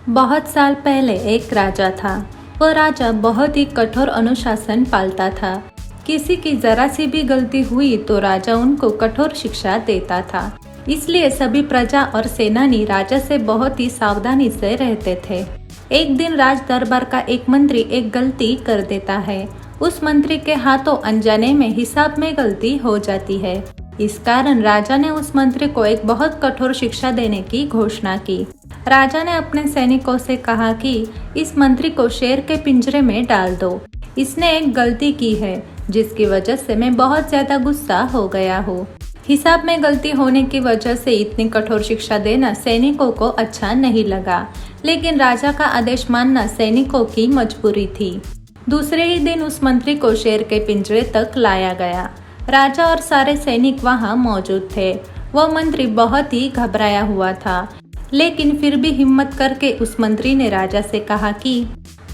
बहुत साल पहले एक राजा था। वह राजा बहुत ही कठोर अनुशासन पालता था। किसी की जरा सी भी गलती हुई तो राजा उनको कठोर शिक्षा देता था। इसलिए सभी प्रजा और सेनानी राजा से बहुत ही सावधानी से रहते थे। एक दिन राज दरबार का एक मंत्री एक गलती कर देता है। उस मंत्री के हाथों अनजाने में हिसाब में गलती हो जाती है। इस कारण राजा ने उस मंत्री को एक बहुत कठोर शिक्षा देने की घोषणा की। राजा ने अपने सैनिकों से कहा कि इस मंत्री को शेर के पिंजरे में डाल दो। इसने एक गलती की है जिसकी वजह से मैं बहुत ज्यादा गुस्सा हो गया हूँ। हिसाब में गलती होने की वजह से इतनी कठोर शिक्षा देना सैनिकों को अच्छा नहीं लगा, लेकिन राजा का आदेश मानना सैनिकों की मजबूरी थी। दूसरे ही दिन उस मंत्री को शेर के पिंजरे तक लाया गया। राजा और सारे सैनिक वहां मौजूद थे। वह मंत्री बहुत ही घबराया हुआ था, लेकिन फिर भी हिम्मत करके उस मंत्री ने राजा से कहा कि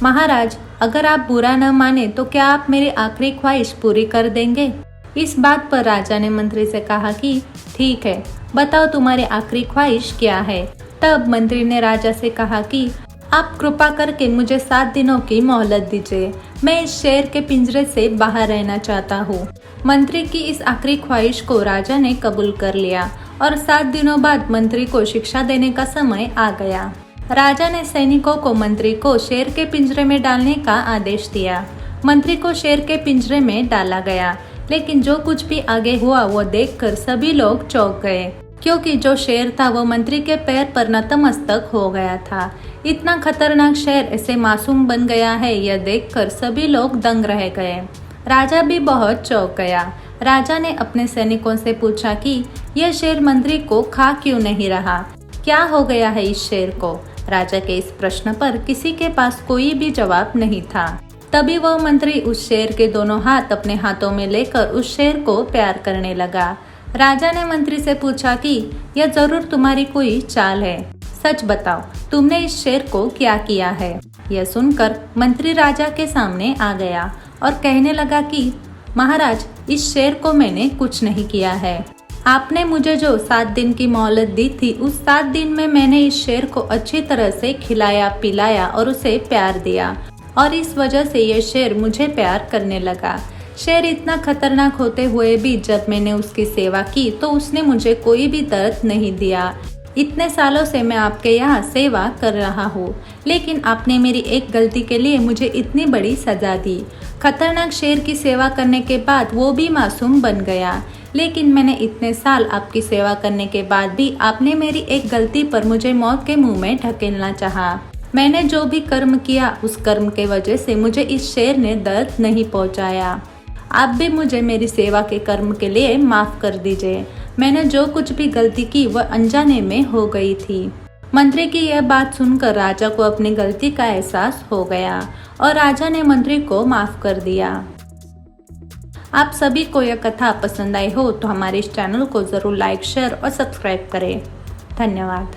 महाराज, अगर आप बुरा न माने तो क्या आप मेरी आखिरी ख्वाहिश पूरी कर देंगे। इस बात पर राजा ने मंत्री से कहा कि ठीक है, बताओ तुम्हारी आखिरी ख्वाहिश क्या है। तब मंत्री ने राजा से कहा कि आप कृपा करके मुझे 7 दिनों की मोहलत दीजिए। मैं इस शेर के पिंजरे से बाहर रहना चाहता हूँ। मंत्री की इस आखिरी ख्वाहिश को राजा ने कबूल कर लिया और 7 दिनों बाद मंत्री को शिक्षा देने का समय आ गया। राजा ने सैनिकों को मंत्री को शेर के पिंजरे में डालने का आदेश दिया। मंत्री को शेर के पिंजरे में डाला गया, लेकिन जो कुछ भी आगे हुआ वो देखकर सभी लोग चौंक गए, क्योंकि जो शेर था वो मंत्री के पैर पर नतमस्तक हो गया था। इतना खतरनाक शेर ऐसे मासूम बन गया है, यह देखकर सभी लोग दंग रह गए। राजा भी बहुत चौंक गया। राजा ने अपने सैनिकों से पूछा कि यह शेर मंत्री को खा क्यों नहीं रहा, क्या हो गया है इस शेर को। राजा के इस प्रश्न पर किसी के पास कोई भी जवाब नहीं था। तभी वह मंत्री उस शेर के दोनों हाथ अपने हाथों में लेकर उस शेर को प्यार करने लगा। राजा ने मंत्री से पूछा कि यह जरूर तुम्हारी कोई चाल है, सच बताओ तुमने इस शेर को क्या किया है। यह सुनकर मंत्री राजा के सामने आ गया और कहने लगा कि महाराज, इस शेर को मैंने कुछ नहीं किया है। आपने मुझे जो 7 दिन की मोहलत दी थी, उस 7 दिन में मैंने इस शेर को अच्छी तरह से खिलाया पिलाया और उसे प्यार दिया, और इस वजह से यह शेर मुझे प्यार करने लगा। शेर इतना खतरनाक होते हुए भी जब मैंने उसकी सेवा की तो उसने मुझे कोई भी दर्द नहीं दिया। इतने सालों से मैं आपके यहाँ सेवा कर रहा हूँ, लेकिन आपने मेरी एक गलती के लिए मुझे इतनी बड़ी सजा दी। खतरनाक शेर की सेवा करने के बाद वो भी मासूम बन गया, लेकिन मैंने इतने साल आपकी सेवा करने के बाद भी आपने मेरी एक गलती पर मुझे मौत के मुंह में ढकेलना चाहा। मैंने जो भी कर्म किया उस कर्म के वजह से मुझे इस शेर ने दर्द नहीं पहुंचाया। आप भी मुझे मेरी सेवा के कर्म के लिए माफ कर दीजिए। मैंने जो कुछ भी गलती की वह अनजाने में हो गई थी। मंत्री की यह बात सुनकर राजा को अपनी गलती का एहसास हो गया और राजा ने मंत्री को माफ कर दिया। आप सभी को यह कथा पसंद आई हो तो हमारे इस चैनल को जरूर लाइक, शेयर और सब्सक्राइब करें। धन्यवाद।